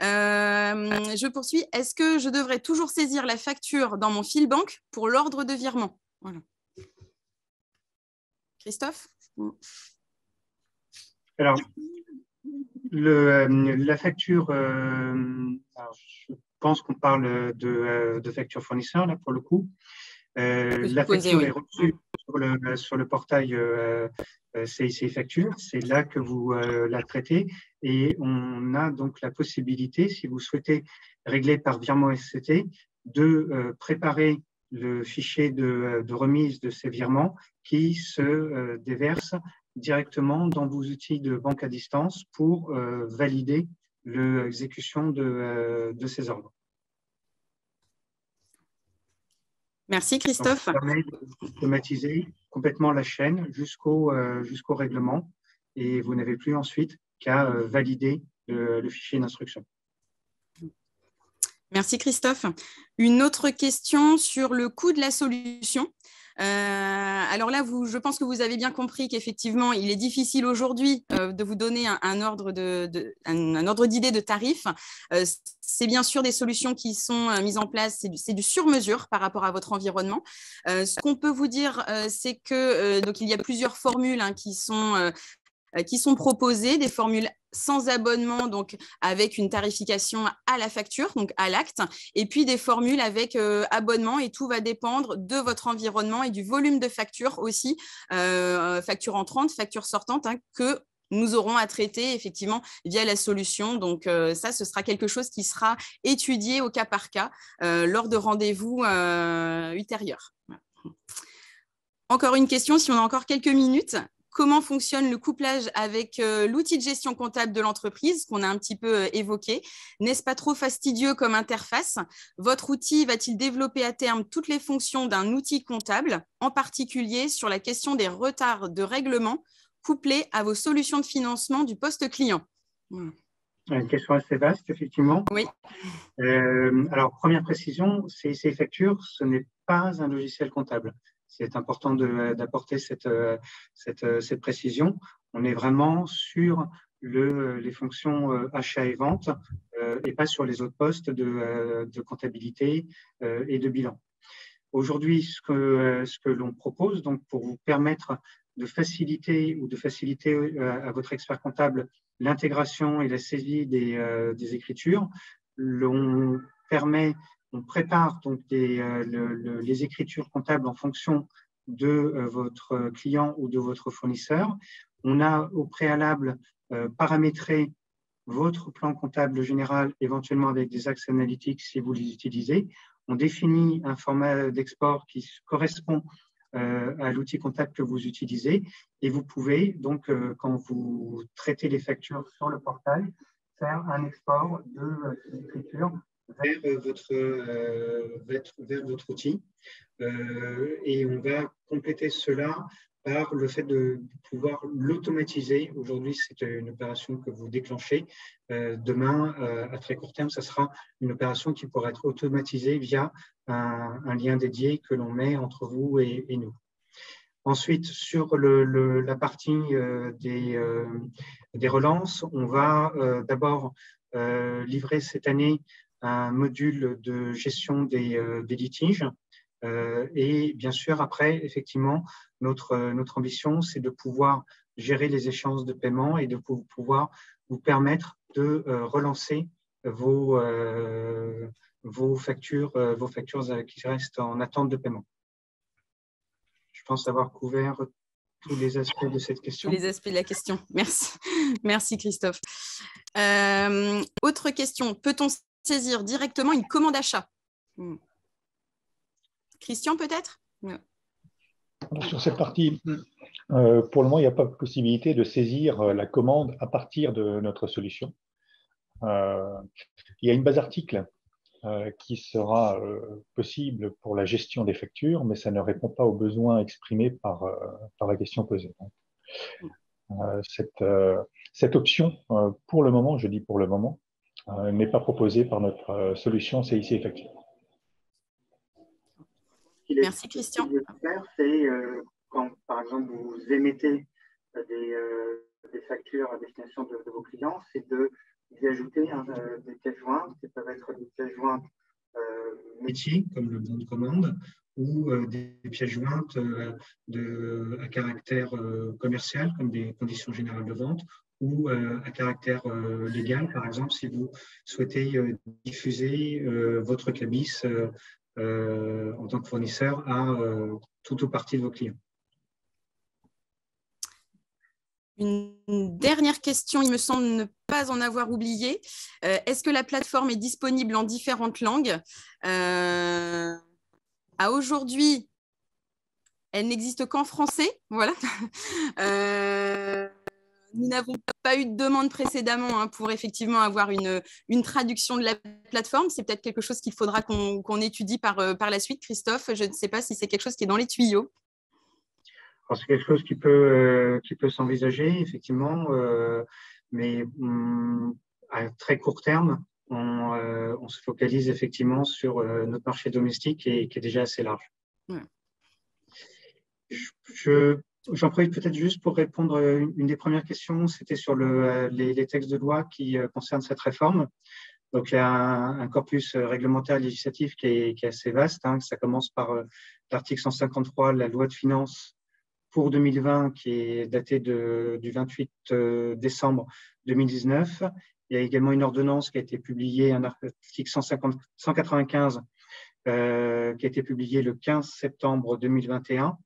Je poursuis, est-ce que je devrais toujours saisir la facture dans mon fil banque pour l'ordre de virement? Voilà. Christophe? Alors, la facture, alors je pense qu'on parle de facture fournisseur, là, pour le coup. La facture est reçue sur le portail CIC Facture, c'est là que vous la traitez et on a donc la possibilité, si vous souhaitez régler par virement SCT, de préparer le fichier de remise de ces virements qui se déverse directement dans vos outils de banque à distance pour valider l'exécution de ces ordres. Merci Christophe. Donc, ça permet d'automatiser complètement la chaîne jusqu'au règlement et vous n'avez plus ensuite qu'à valider le fichier d'instruction. Merci Christophe. Une autre question sur le coût de la solution. Alors là, je pense que vous avez bien compris qu'effectivement, il est difficile aujourd'hui de vous donner un ordre d'idée de tarif. C'est bien sûr des solutions qui sont mises en place, c'est du sur-mesure par rapport à votre environnement. Ce qu'on peut vous dire, c'est que donc il y a plusieurs formules hein, qui sont proposées, des formules sans abonnement, donc avec une tarification à la facture, donc à l'acte, et puis des formules avec abonnement, et tout va dépendre de votre environnement et du volume de facture aussi, facture entrante, facture sortante, hein, que nous aurons à traiter effectivement via la solution. Donc ça, ce sera quelque chose qui sera étudié au cas par cas lors de rendez-vous ultérieurs. Encore une question, si on a encore quelques minutes. Comment fonctionne le couplage avec l'outil de gestion comptable de l'entreprise qu'on a un petit peu évoqué? N'est-ce pas trop fastidieux comme interface? Votre outil va-t-il développer à terme toutes les fonctions d'un outil comptable, en particulier sur la question des retards de règlement couplés à vos solutions de financement du poste client? Une question assez vaste, effectivement. Oui. Alors, première précision, CIC Facture, ce n'est pas un logiciel comptable. C'est important d'apporter cette précision. On est vraiment sur les fonctions achat et vente et pas sur les autres postes de comptabilité et de bilan. Aujourd'hui, ce que l'on propose, donc pour vous permettre de faciliter à votre expert comptable l'intégration et la saisie des écritures, on prépare donc les écritures comptables en fonction de votre client ou de votre fournisseur. On a au préalable paramétré votre plan comptable général, éventuellement avec des axes analytiques si vous les utilisez. On définit un format d'export qui correspond à l'outil comptable que vous utilisez et vous pouvez donc, quand vous traitez les factures sur le portail, faire un export de l'écriture vers votre outil et on va compléter cela par le fait de pouvoir l'automatiser. Aujourd'hui, c'est une opération que vous déclenchez. Demain, à très court terme, ça sera une opération qui pourra être automatisée via un lien dédié que l'on met entre vous et nous. Ensuite, sur la partie des relances, on va d'abord livrer cette année un module de gestion des litiges. Et bien sûr, après, effectivement, notre ambition, c'est de pouvoir gérer les échéances de paiement et de pouvoir vous permettre de relancer vos factures qui restent en attente de paiement. Je pense avoir couvert tous les aspects de cette question. Tous les aspects de la question. Merci. Merci Christophe. Autre question. Peut-on saisir directement une commande achat? Christian, peut-être? Sur cette partie, pour le moment, il n'y a pas de possibilité de saisir la commande à partir de notre solution. Il y a une base article qui sera possible pour la gestion des factures, mais ça ne répond pas aux besoins exprimés par la question posée. Cette option, pour le moment, je dis pour le moment, n'est pas proposée par notre solution CIC Facture. Merci Christian. Ce qu'il veut faire, c'est quand, par exemple, vous émettez des factures à destination de vos clients, c'est d'y ajouter des pièces jointes qui peuvent être des pièces jointes métiers, comme le bon de commande, ou des pièces jointes à caractère commercial, comme des conditions générales de vente, ou à caractère légal, par exemple, si vous souhaitez diffuser votre cabis en tant que fournisseur à tout ou partie de vos clients. Une dernière question, il me semble ne pas en avoir oublié. Est-ce que la plateforme est disponible en différentes langues? À aujourd'hui, elle n'existe qu'en français. Voilà. Nous n'avons pas eu de demande précédemment pour effectivement avoir une traduction de la plateforme. C'est peut-être quelque chose qu'il faudra qu'on étudie par la suite, Christophe. Je ne sais pas si c'est quelque chose qui est dans les tuyaux. C'est quelque chose qui peut s'envisager, effectivement, mais à très court terme, on se focalise effectivement sur notre marché domestique qui est déjà assez large. Ouais. J'en profite peut-être juste pour répondre à une des premières questions, c'était sur les textes de loi qui concernent cette réforme. Donc, il y a un corpus réglementaire et législatif qui est assez vaste. Ça commence par l'article 153, la loi de finances pour 2020, qui est datée du 28 décembre 2019. Il y a également une ordonnance qui a été publiée, un article 195, qui a été publié le 15 septembre 2021.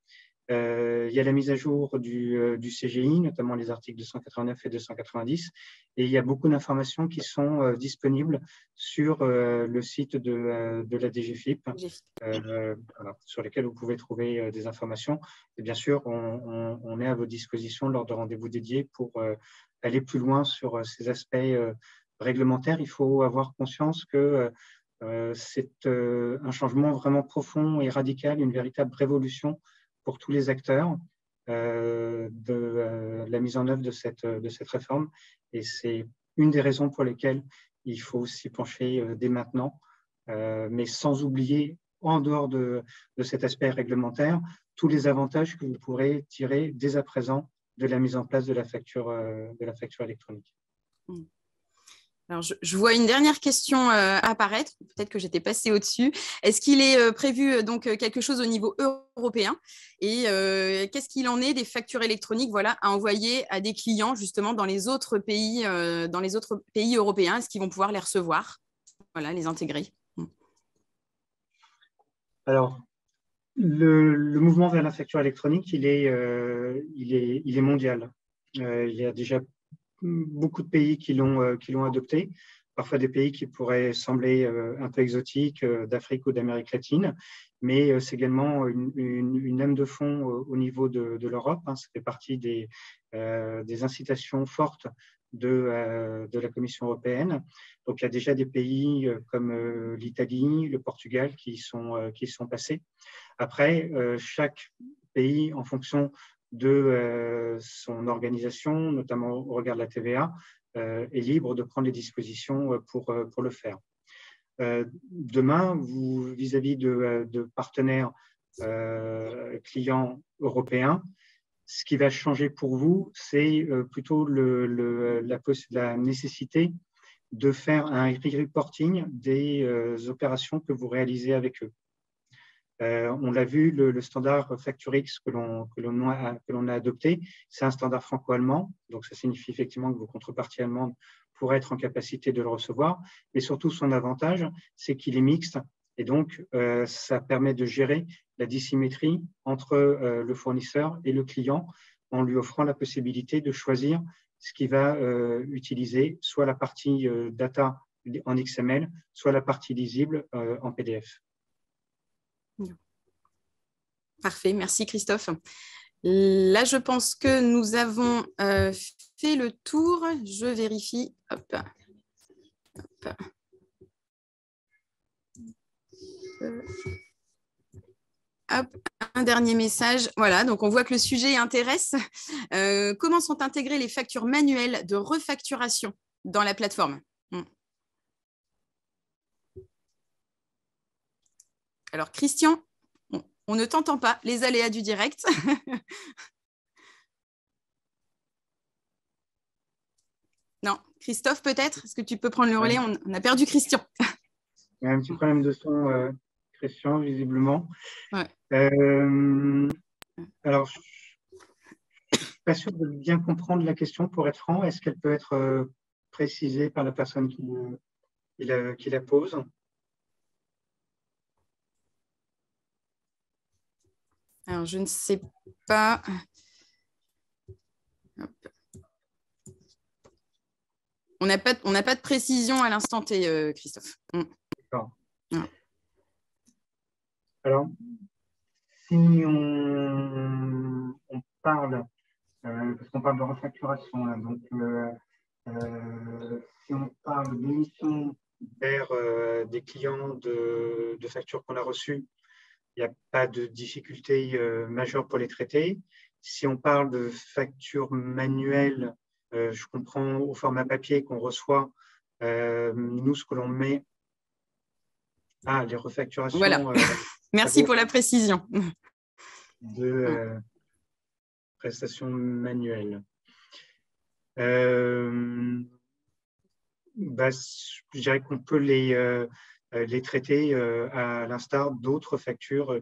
Il y a la mise à jour du CGI, notamment les articles 289 et 290, et il y a beaucoup d'informations qui sont disponibles sur le site de la DGFiP, voilà, sur lesquelles vous pouvez trouver des informations. Et bien sûr, on est à votre disposition lors de rendez-vous dédiés pour aller plus loin sur ces aspects réglementaires. Il faut avoir conscience que c'est un changement vraiment profond et radical, une véritable révolution pour tous les acteurs de la mise en œuvre de cette réforme. Et c'est une des raisons pour lesquelles il faut s'y pencher dès maintenant, mais sans oublier, en dehors de cet aspect réglementaire, tous les avantages que vous pourrez tirer dès à présent de la mise en place de la facture électronique. Alors, je vois une dernière question apparaître, peut-être que j'étais passée au-dessus. Est-ce qu'il est prévu donc quelque chose au niveau européen? Et qu'est-ce qu'il en est des factures électroniques à envoyer à des clients justement dans les autres pays européens? Est-ce qu'ils vont pouvoir les recevoir, les intégrer? Alors, le mouvement vers la facture électronique, il est mondial. Il y a déjà beaucoup de pays qui l'ont adopté, parfois des pays qui pourraient sembler un peu exotiques, d'Afrique ou d'Amérique latine, mais c'est également une lame de fond au niveau de l'Europe. Ça fait partie des incitations fortes de la Commission européenne. Donc, il y a déjà des pays comme l'Italie, le Portugal qui sont passés. Après, chaque pays, en fonction de son organisation, notamment au regard de la TVA, est libre de prendre les dispositions pour le faire. Demain, vis-à-vis de partenaires clients ce qui va changer pour vous, c'est plutôt la nécessité de faire un reporting des opérations que vous réalisez avec eux. On l'a vu, le standard FactureX que l'on a adopté, c'est un standard franco-allemand, donc ça signifie effectivement que vos contreparties allemandes pourraient être en capacité de le recevoir, mais surtout son avantage, c'est qu'il est mixte, et donc ça permet de gérer la dissymétrie entre le fournisseur et le client en lui offrant la possibilité de choisir ce qu'il va utiliser, soit la partie data en XML, soit la partie lisible en PDF. Parfait, merci Christophe. Là, je pense que nous avons fait le tour. Je vérifie. Hop. Hop, un dernier message. Voilà, donc on voit que le sujet intéresse. Comment sont intégrées les factures manuelles de refacturation dans la plateforme? Alors, Christian, on ne t'entend pas, les aléas du direct. Non, Christophe, peut-être? Est-ce que tu peux prendre le relais? On a perdu Christian. Il y a un petit problème de son, Christian, visiblement. Ouais. Alors, je ne suis pas sûr de bien comprendre la question, pour être franc. Est-ce qu'elle peut être précisée par la personne qui la pose? Alors, je ne sais pas. Hop. On n'a pas de précision à l'instant T, Christophe. D'accord. Ouais. Alors, si on parle, parce qu'on parle de refacturation, là, donc si on parle d'émission vers des clients de factures qu'on a reçues, il n'y a pas de difficulté majeure pour les traiter. Si on parle de factures manuelles, je comprends au format papier qu'on reçoit, nous, ce que l'on met, les refacturations. Voilà. Merci pour la précision. De prestations manuelles. Je dirais qu'on peut les traiter à l'instar d'autres factures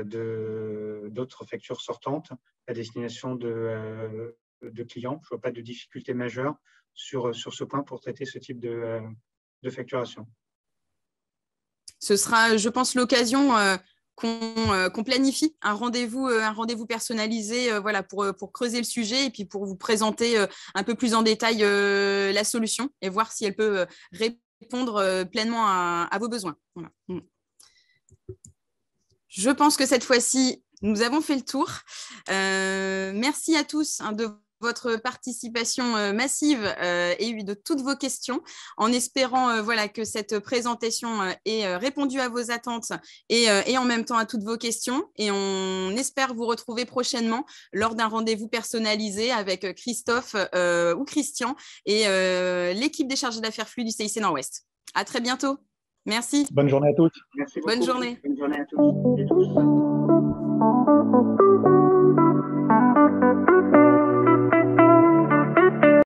d'autres factures sortantes à destination de clients. Je ne vois pas de difficulté majeure sur ce point pour traiter ce type de facturation. Ce sera, je pense, l'occasion qu'on planifie un rendez-vous personnalisé voilà, pour creuser le sujet et puis pour vous présenter un peu plus en détail la solution et voir si elle peut répondre pleinement à vos besoins. Voilà. Je pense que cette fois-ci, nous avons fait le tour. Merci à tous de votre participation massive et de toutes vos questions, en espérant voilà, que cette présentation ait répondu à vos attentes et en même temps à toutes vos questions. Et on espère vous retrouver prochainement lors d'un rendez-vous personnalisé avec Christophe ou Christian et l'équipe des chargés d'affaires flux du CIC Nord-Ouest. À très bientôt. Merci. Bonne journée à tous. Merci beaucoup. Bonne journée. Bonne journée à tous et tous.